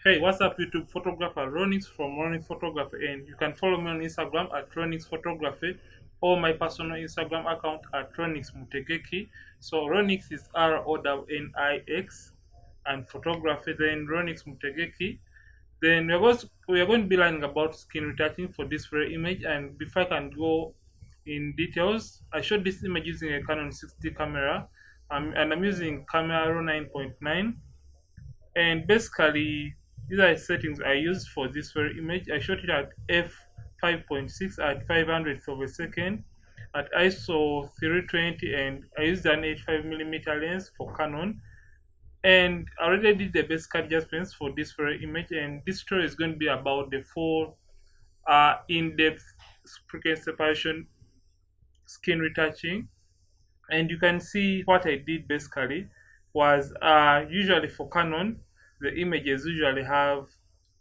Hey, what's up, YouTube photographer? Ronix from Ronix Photography, and you can follow me on Instagram at Ronix Photography or my personal Instagram account at Ronix Mutegeki. So Ronix is RONIX and photography, then Ronix Mutegeki. Then we are going to be learning about skin retouching for this very image. And before I can go in details, I shot this image using a Canon 60 camera, and I'm using camera 9.9. And basically these are settings I used for this very image. I shot it at f5.6 at 500th of a second at ISO 320, and I used an 85mm lens for Canon. And I already did the basic adjustments for this very image, and this tutorial is going to be about the full in-depth frequency separation skin retouching. And you can see what I did basically was, usually for Canon the images usually have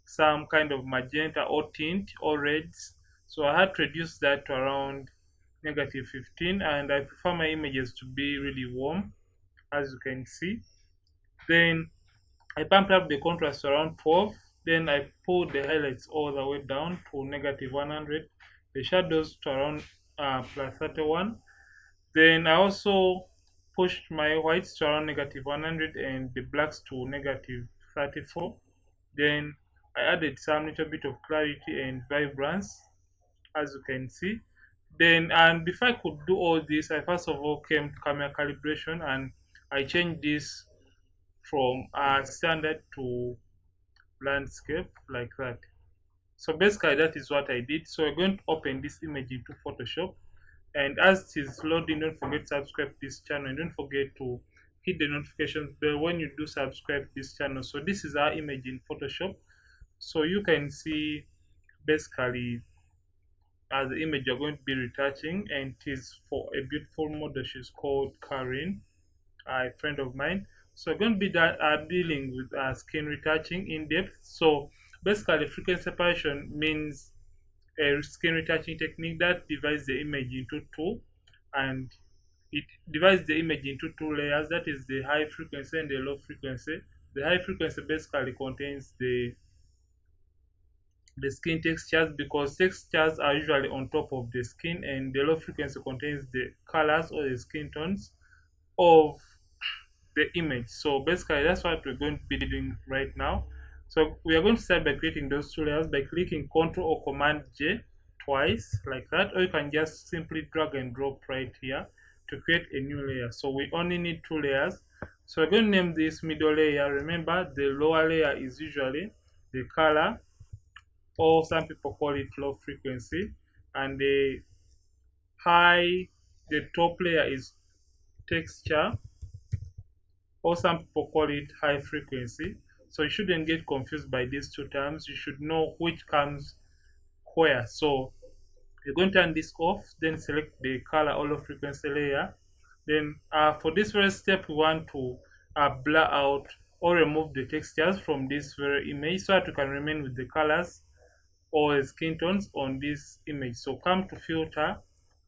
some kind of magenta or tint or reds, so I had to reduce that to around negative 15, and I prefer my images to be really warm, as you can see. Then I pumped up the contrast to around 12, then I pulled the highlights all the way down to negative 100, the shadows to around plus 31. Then I also pushed my whites to around negative 100 and the blacks to negative 34. Then I added some little bit of clarity and vibrance, as you can see. Then, and before I could do all this, I first of all came to camera calibration, and I changed this from standard to landscape, like that. So basically that is what I did. So we're going to open this image into Photoshop, and as it is loading, don't forget to subscribe to this channel, and don't forget to hit the notifications bell when you do subscribe to this channel. So this is our image in Photoshop. So you can see basically as the image you're going to be retouching, and it is for a beautiful model. She's called Karen, a friend of mine. So we're going to be dealing with skin retouching in depth. So basically frequency separation means a skin retouching technique that divides the image into two, and it divides the image into two layers, that is the high frequency and the low frequency. The high frequency basically contains the skin textures, because textures are usually on top of the skin, and the low frequency contains the colors or the skin tones of the image. So basically that's what we're going to be doing right now. So we are going to start by creating those two layers by clicking Ctrl or Command J twice, like that, or you can just simply drag and drop right here to create a new layer. So we only need two layers. So we're going to name this middle layer. Remember, the lower layer is usually the color, or some people call it low frequency, and the top layer is texture, or some people call it high frequency. So you shouldn't get confused by these two terms. You should know which comes where. So you're going to turn this off, then select the color or low frequency layer. Then for this first step, we want to blur out or remove the textures from this very image, so that we can remain with the colors or skin tones on this image. So come to filter,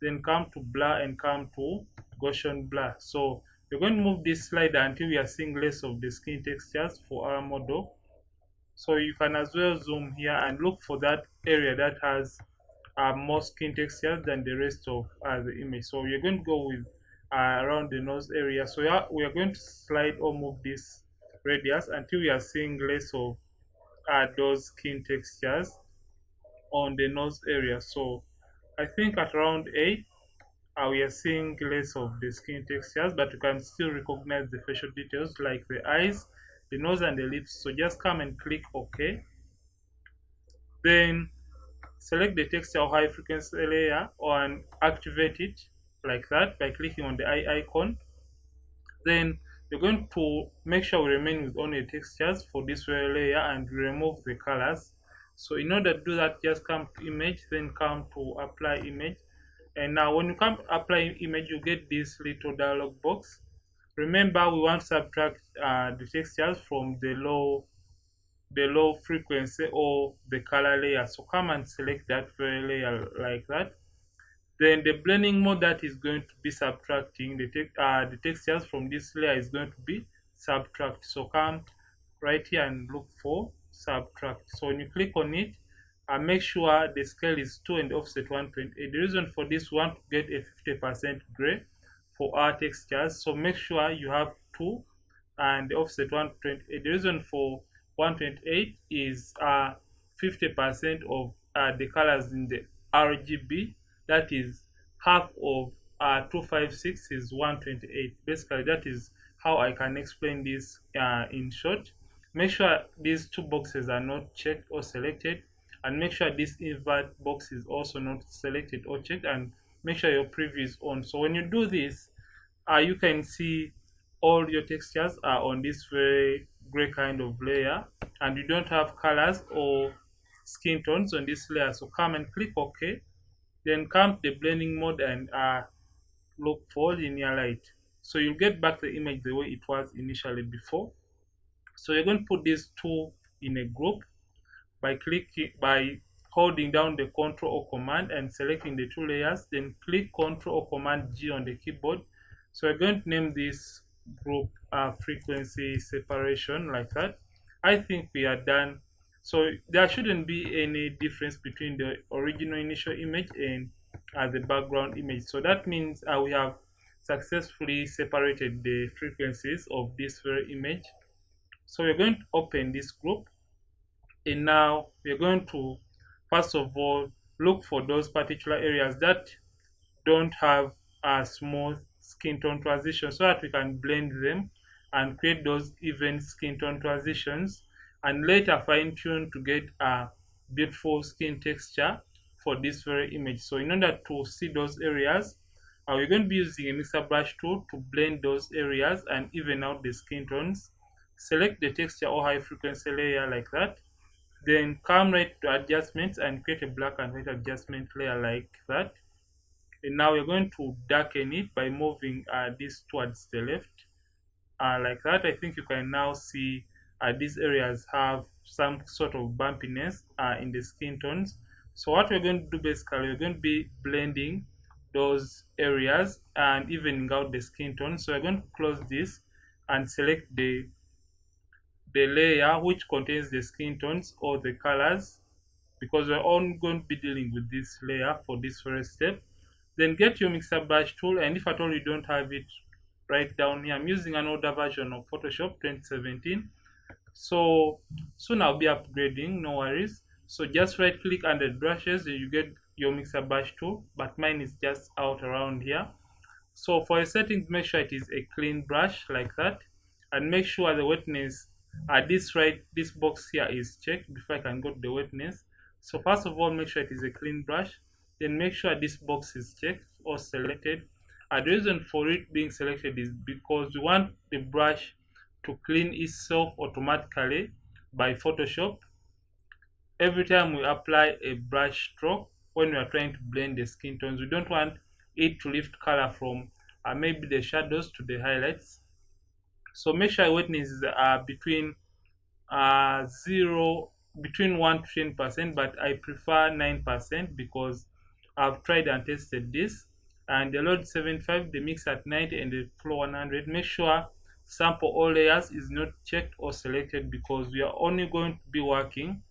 then come to blur, and come to Gaussian blur. So we're going to move this slider until we are seeing less of the skin textures for our model. So you can as well zoom here and look for that area that has more skin textures than the rest of the image. So we're going to go with around the nose area. So we are going to slide or move this radius until we are seeing less of those skin textures on the nose area. So I think at around 8 we are seeing less of the skin textures, but you can still recognize the facial details like the eyes, the nose, and the lips. So just come and click OK. Then select the texture or high frequency layer and activate it like that by clicking on the eye icon. Then you're going to make sure we remain with only the textures for this very layer and remove the colors. So in order to do that, just come to image, then come to apply image. And now when you come to apply image, you get this little dialog box. Remember, we want to subtract the textures from the low frequency or the color layer. So come and select that very layer like that. Then the blending mode that is going to be subtracting the textures from this layer is going to be subtract. So come right here and look for subtract. So when you click on it, make sure the scale is 2 and offset 1.8. The reason for this, we want to get a 50% gray for our textures, so make sure you have 2 and the offset 1.8. The reason for 1.8 is 50% of the colors in the RGB, that is half of 256 is 128. Basically, that is how I can explain this in short. Make sure these two boxes are not checked or selected, and make sure this invert box is also not selected or checked, and make sure your preview is on. So when you do this, you can see all your textures are on this very gray kind of layer, and you don't have colors or skin tones on this layer. So come and click OK, then come to the blending mode and look for linear light. So you'll get back the image the way it was initially before. So you're going to put these two in a group by holding down the Ctrl or Command and selecting the two layers, then click Ctrl or Command G on the keyboard. So we're going to name this group frequency separation, like that. I think we are done. So there shouldn't be any difference between the original initial image and the background image. So that means we have successfully separated the frequencies of this very image. So we're going to open this group, and now we're going to first of all look for those particular areas that don't have a small skin tone transition, so that we can blend them and create those even skin tone transitions, and later fine tune to get a beautiful skin texture for this very image. So in order to see those areas, we're going to be using a mixer brush tool to blend those areas and even out the skin tones. Select the texture or high frequency layer like that, then come right to adjustments and create a black and white adjustment layer like that. And now we're going to darken it by moving this towards the left, like that. I think you can now see these areas have some sort of bumpiness in the skin tones. So what we're going to do, basically, we're going to be blending those areas and evening out the skin tone. So we're going to close this and select the layer which contains the skin tones or the colors, because we're all going to be dealing with this layer for this first step. Then get your mixer brush tool, and if at all you don't have it, right down here. I'm using an older version of Photoshop 2017, so soon I'll be upgrading, no worries. So just right click under brushes and you get your mixer brush tool, but mine is just out around here. So for your settings, make sure it is a clean brush like that, and make sure the wetness this box here is checked before I can go to the wetness. So first of all, make sure it is a clean brush, then make sure this box is checked or selected. The reason for it being selected is because we want the brush to clean itself automatically by Photoshop every time we apply a brush stroke when we are trying to blend the skin tones. We don't want it to lift color from maybe the shadows to the highlights. So make sure wetness is between 1 to 10%, but I prefer 9% because I've tried and tested this. And the load 75, the mix at 90, and the flow 100. Make sure sample all layers is not checked or selected, because we are only going to be working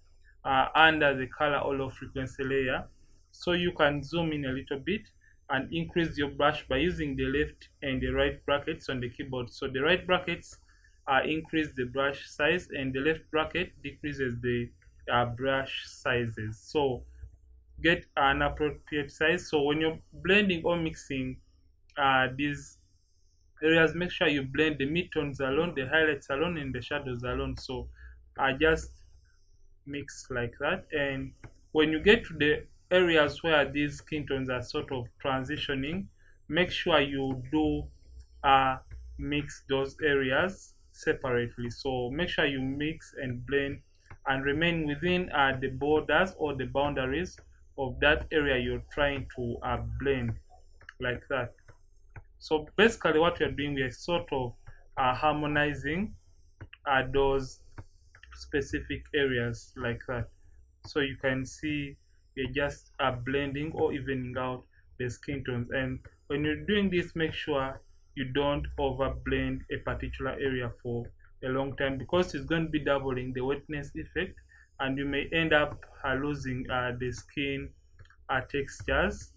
under the color all frequency layer. So you can zoom in a little bit and increase your brush by using the left and the right brackets on the keyboard. So the right brackets increase the brush size, and the left bracket decreases the brush sizes. So get an appropriate size. So when you're blending or mixing these areas, make sure you blend the midtones alone, the highlights alone, and the shadows alone. So just mix like that. And when you get to the areas where these skin tones are sort of transitioning, make sure you do mix those areas separately. So make sure you mix and blend and remain within the borders or the boundaries of that area you're trying to blend, like that. So basically what we're doing, we are sort of harmonizing those specific areas like that. So you can see we're just blending or evening out the skin tones. And when you're doing this, make sure you don't over blend a particular area for a long time because it's going to be doubling the wetness effect, and you may end up losing the skin textures,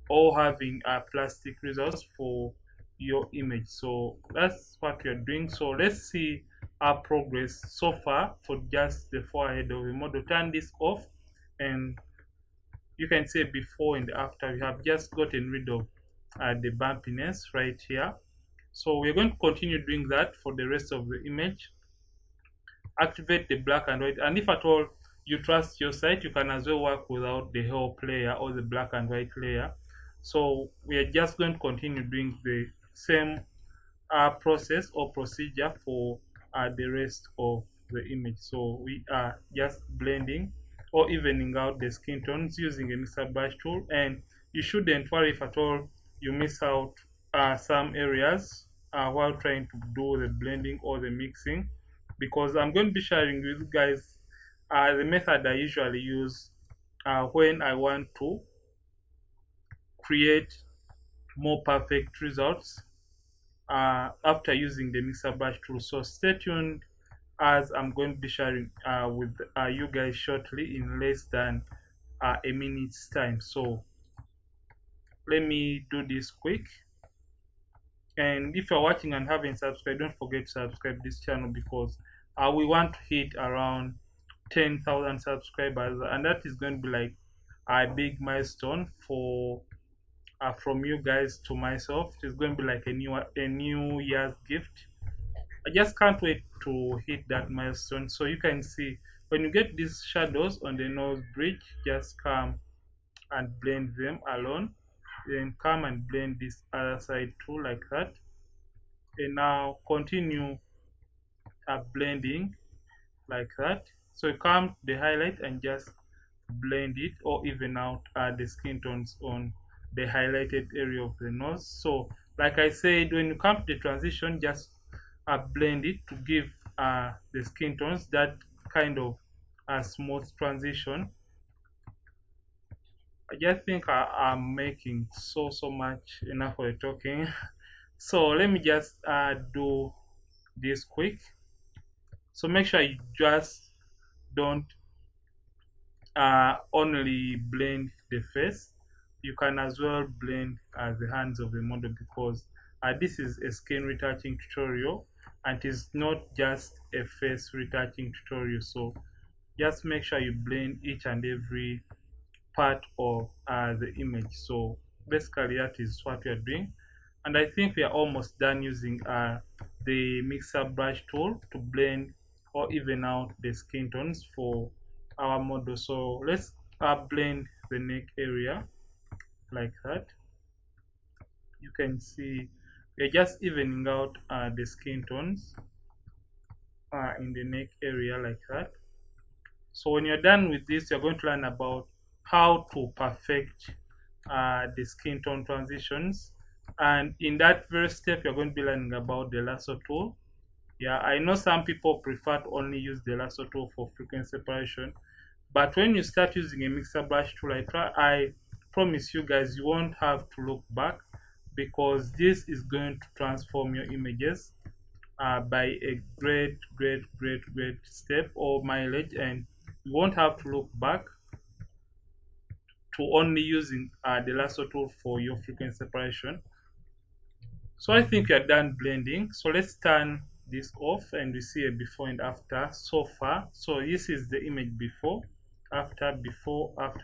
or having plastic results for your image. So that's what we are doing. So let's see our progress so far for just the forehead of the model. Turn this off, and you can say before and after. We have just gotten rid of the bumpiness right here. So we're going to continue doing that for the rest of the image. Activate the black and white, and if at all you trust your site, you can as well work without the help layer or the black and white layer. So we are just going to continue doing the same process or procedure for the rest of the image. So we are just blending or evening out the skin tones using a mixer brush tool, and you shouldn't worry if at all you miss out some areas while trying to do the blending or the mixing, because I'm going to be sharing with you guys the method I usually use when I want to create more perfect results after using the mixer brush tool. So stay tuned, as I'm going to be sharing with you guys shortly in less than a minute's time. So let me do this quick. And if you're watching and haven't subscribed, don't forget to subscribe this channel, because we want to hit around 10,000 subscribers, and that is going to be like a big milestone for from you guys to myself. It's going to be like a new year's gift. I just can't wait to hit that milestone. So you can see when you get these shadows on the nose bridge, just come and blend them alone, then come and blend this other side too, like that, and now continue blending like that. So you come to the highlight and just blend it or even out the skin tones on the highlighted area of the nose. So like I said, when you come to the transition, just blend it to give the skin tones that kind of smooth transition. I just think I'm making so much enough for the talking. So let me just do this quick. So make sure you just don't only blend the face. You can as well blend the hands of the model, because this is a skin retouching tutorial and it is not just a face retouching tutorial. So just make sure you blend each and every part of the image. So basically that is what we are doing, and I think we are almost done using the mixer brush tool to blend or even out the skin tones for our model. So let's blend the neck area like that. You can see we're just evening out the skin tones in the neck area like that. So when you're done with this, you're going to learn about how to perfect the skin tone transitions, and in that very step you're going to be learning about the lasso tool. Yeah, I know some people prefer to only use the lasso tool for frequency separation, but when you start using a mixer brush tool, I promise you guys, you won't have to look back, because this is going to transform your images by a great step or mileage, and you won't have to look back to only using the lasso tool for your frequency separation. So I think we are done blending. So let's turn this off and we see a before and after so far. So this is the image before, after.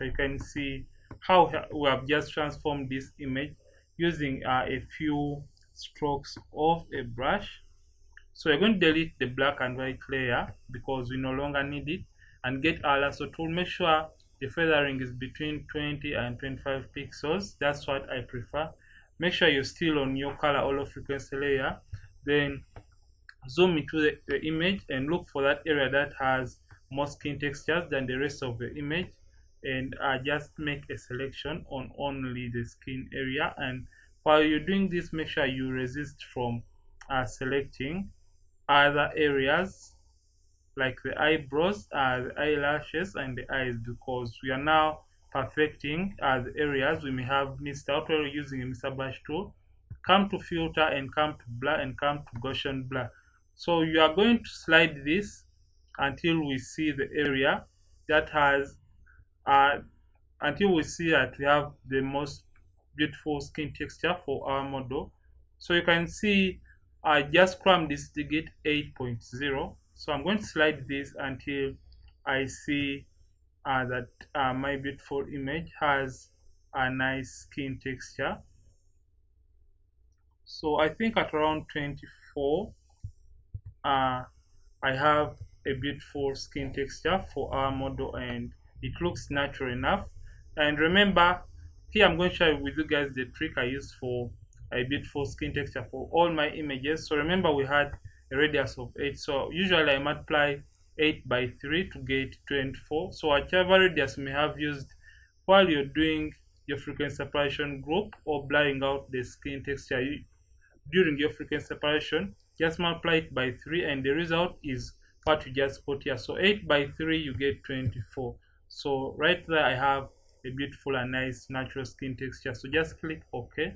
You can see how we have just transformed this image using a few strokes of a brush. So we're going to delete the black and white layer because we no longer need it, and get our lasso tool. Make sure the feathering is between 20 and 25 pixels. That's what I prefer. Make sure you're still on your color hollow frequency layer. Then zoom into the image and look for that area that has more skin textures than the rest of the image, and just make a selection on only the skin area. And while you're doing this, make sure you resist from selecting other areas like the eyebrows, the eyelashes, and the eyes, because we are now perfecting the areas we may have missed out while using a mixer brush tool. Come to filter and come to blur and come to Gaussian blur. So you are going to slide this until we see the area that has uh, until we see that we have the most beautiful skin texture for our model. So you can see I just crammed this to get 8.0. So I'm going to slide this until I see that my beautiful image has a nice skin texture. So I think at around 24, uh, I have a beautiful skin texture for our model and it looks natural enough. And remember, here I'm going to share with you guys the trick I use for a beautiful skin texture for all my images. So remember we had a radius of 8. So usually I multiply 8 by 3 to get 24. So whichever radius you may have used while you're doing your frequency separation group or blurring out the skin texture during your frequency separation, just multiply it by 3 and the result is what you just put here. So 8 by 3 you get 24. So right there I have a beautiful and nice natural skin texture. So just click OK.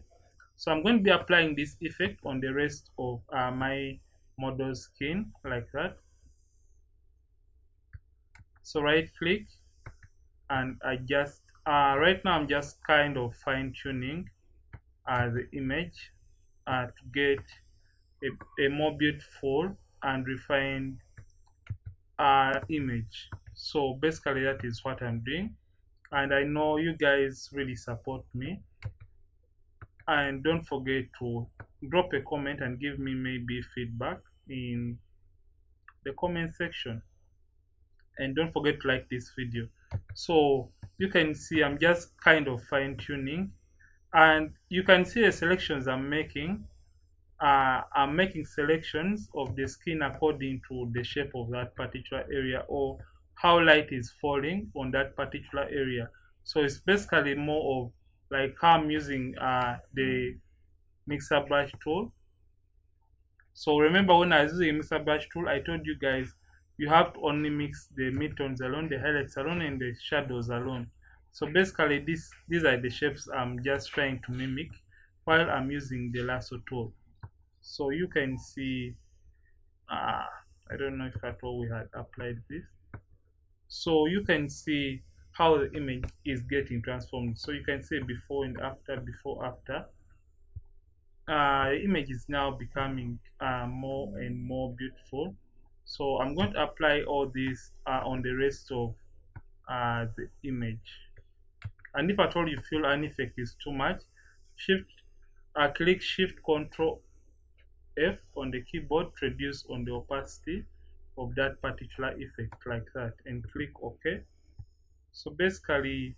So I'm going to be applying this effect on the rest of my model's skin like that. So right click and I just right now I'm just kind of fine tuning the image to get a more beautiful and refined image. So basically that is what I'm doing, and I know you guys really support me. And don't forget to drop a comment and give me maybe feedback in the comment section, and don't forget to like this video. So you can see I'm just kind of fine tuning, and you can see the selections I'm making selections of the skin according to the shape of that particular area or how light is falling on that particular area. So it's basically more of like how I'm using the mixer brush tool. So remember when I was using mixer brush tool, I told you guys you have to only mix the midtones alone, the highlights alone, and the shadows alone. So basically these are the shapes I'm just trying to mimic while I'm using the lasso tool. So you can see I don't know if at all we had applied this. So you can see how the image is getting transformed. So you can see before and after, before after. The image is now becoming more and more beautiful. So I'm going to apply all this on the rest of the image. And if at all you feel an effect is too much, click Shift Control F on the keyboard to reduce on the opacity of that particular effect like that, and click OK. So basically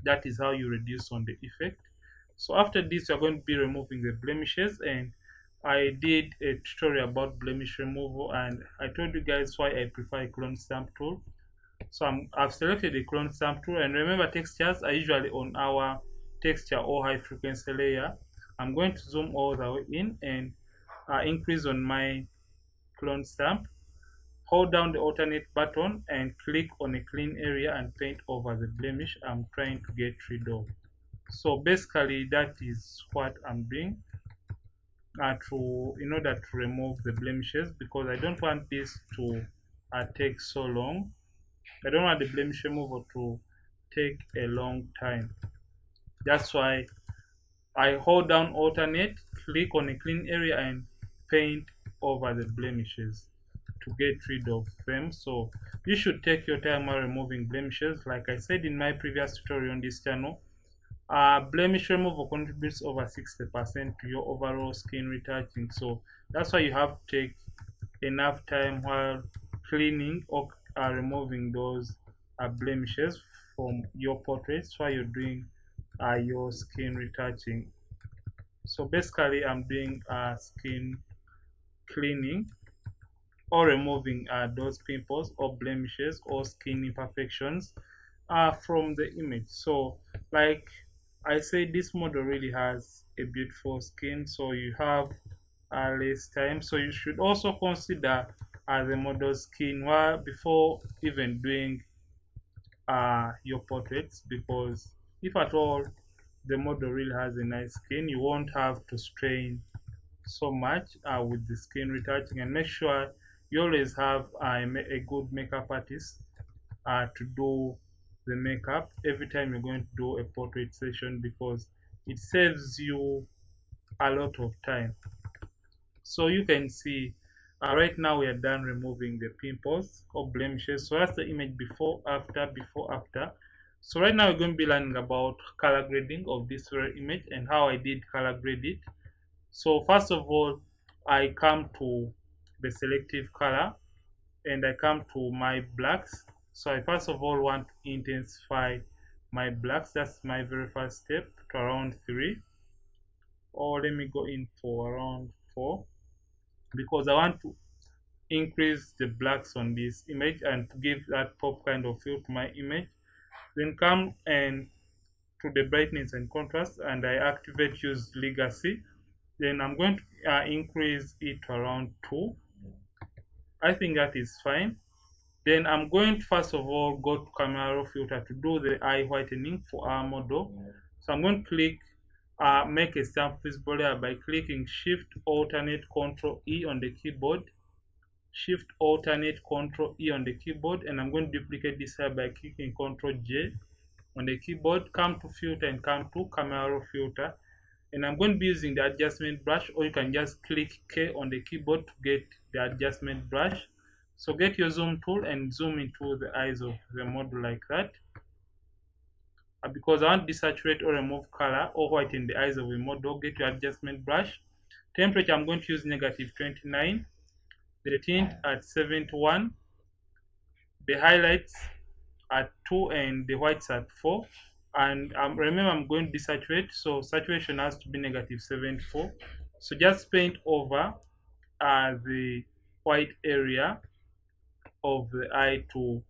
that is how you reduce on the effect. So after this you're going to be removing the blemishes, and I did a tutorial about blemish removal and I told you guys why I prefer a clone stamp tool. So I've selected a clone stamp tool, and remember textures are usually on our texture or high frequency layer. I'm going to zoom all the way in and increase on my clone stamp. Hold down the alternate button and click on a clean area and paint over the blemish I'm trying to get rid of. So basically that is what I'm doing in order to remove the blemishes, because I don't want this to take so long. I don't want the blemish removal to take a long time. That's why I hold down alternate, click on a clean area and paint over the blemishes to get rid of them. So you should take your time while removing blemishes. Like I said in my previous tutorial on this channel, blemish removal contributes over 60% to your overall skin retouching. So that's why you have to take enough time while cleaning or removing those blemishes from your portraits while you're doing your skin retouching. So basically I'm doing skin cleaning or removing those pimples or blemishes or skin imperfections from the image. So like I say, this model really has a beautiful skin, so you have less time. So you should also consider the model's skin before even doing your portraits, because if at all the model really has a nice skin, you won't have to strain so much with the skin retouching, and make sure you always have a good makeup artist to do the makeup every time you're going to do a portrait session, because it saves you a lot of time. So you can see right now we are done removing the pimples or blemishes. So that's the image before, after, before, after. So right now we're going to be learning about color grading of this very image and how I did color grade it. So first of all, I come to the selective color and I come to my blacks. So I first of all want to intensify my blacks. That's my very first step, to around 3, or let me go in for around 4, because I want to increase the blacks on this image and to give that pop kind of feel to my image. Then come and to the brightness and contrast, and I activate use legacy. Then I'm going to increase it to around 2. I think that is fine. Then I'm going to first of all go to camera raw filter to do the eye whitening for our model. So I'm going to click make a stamp visible layer by clicking Shift Alternate Control E on the keyboard. Shift Alternate Control E on the keyboard, and I'm going to duplicate this here by clicking Control J on the keyboard. Come to filter and come to camera raw filter, and I'm going to be using the adjustment brush, or you can just click K on the keyboard to get the adjustment brush. So get your zoom tool and zoom into the eyes of the model like that. Because I want to desaturate or remove color or whiten the eyes of the model, get your adjustment brush. Temperature, I'm going to use -29. The tint at 71. The highlights at 2 and the whites at 4. And remember, I'm going to desaturate, so saturation has to be -74. So just paint over the white area of the eye to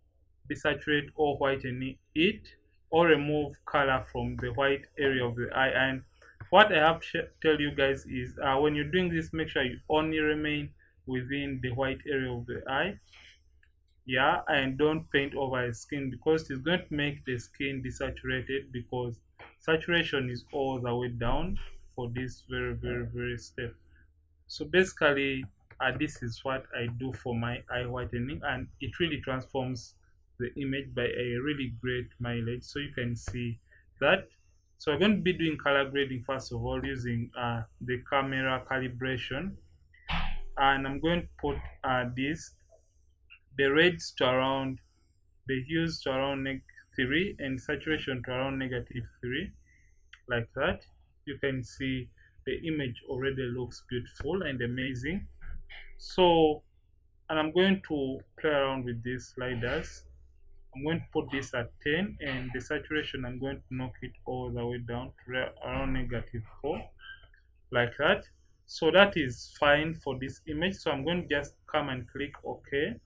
desaturate or whiten it, or remove color from the white area of the eye. And what I have to tell you guys is when you're doing this, make sure you only remain within the white area of the eye, yeah, and don't paint over the skin, because it's going to make the skin desaturated, because saturation is all the way down for this very step. So basically this is what I do for my eye whitening, and it really transforms the image by a really great mileage. So you can see that. So I'm going to be doing color grading first of all using the camera calibration, and I'm going to put the reds to around, the hues to around -3, and saturation to around -3, like that. You can see the image already looks beautiful and amazing. So, and I'm going to play around with these sliders. I'm going to put this at 10, and the saturation, I'm going to knock it all the way down to around -4, like that. So that is fine for this image. So I'm going to just come and click OK.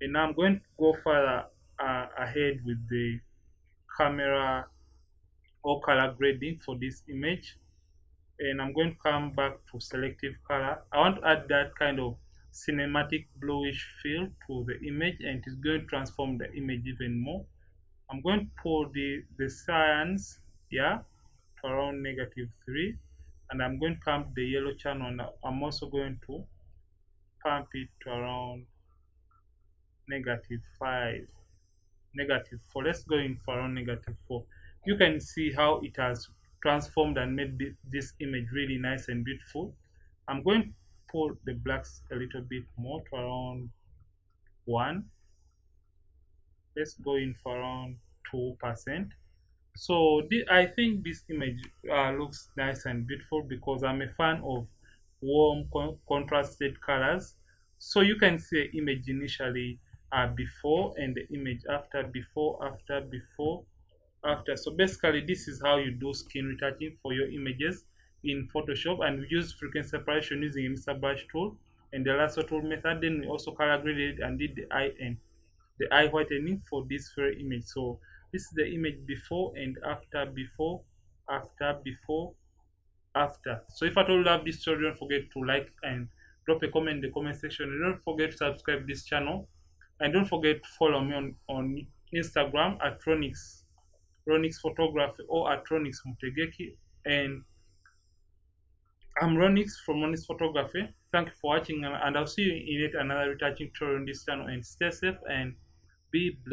And now I'm going to go further ahead with the camera or color grading for this image. And I'm going to come back to selective color. I want to add that kind of cinematic bluish feel to the image, and it's going to transform the image even more. I'm going to pull the cyans, yeah, to around -3, and I'm going to come to the yellow channel, and I'm also going to pump it to around -5, -4. Let's go in for around -4. You can see how it has transformed and made this image really nice and beautiful. I'm going to pull the blacks a little bit more to around 1. Let's go in for around 2%. So I think this image looks nice and beautiful, because I'm a fan of warm contrasted colors. So you can see the image initially before, and the image after, before, after, before, after. So basically this is how you do skin retouching for your images in Photoshop, and we use frequency separation using a Mr. Brush tool and the Lasso tool method. Then we also color graded and did the eye whitening for this very image. So this is the image before and after, before, after, before, after. So if at all you love this story, don't forget to like and drop a comment in the comment section, and don't forget to subscribe this channel, and don't forget to follow me on Instagram at Ronix Photography, or at Ronix Mutegeki, and I'm Ronix from Ronix Photography. Thank you for watching, and I'll see you in yet another retouching tutorial on this channel. And stay safe and be blessed.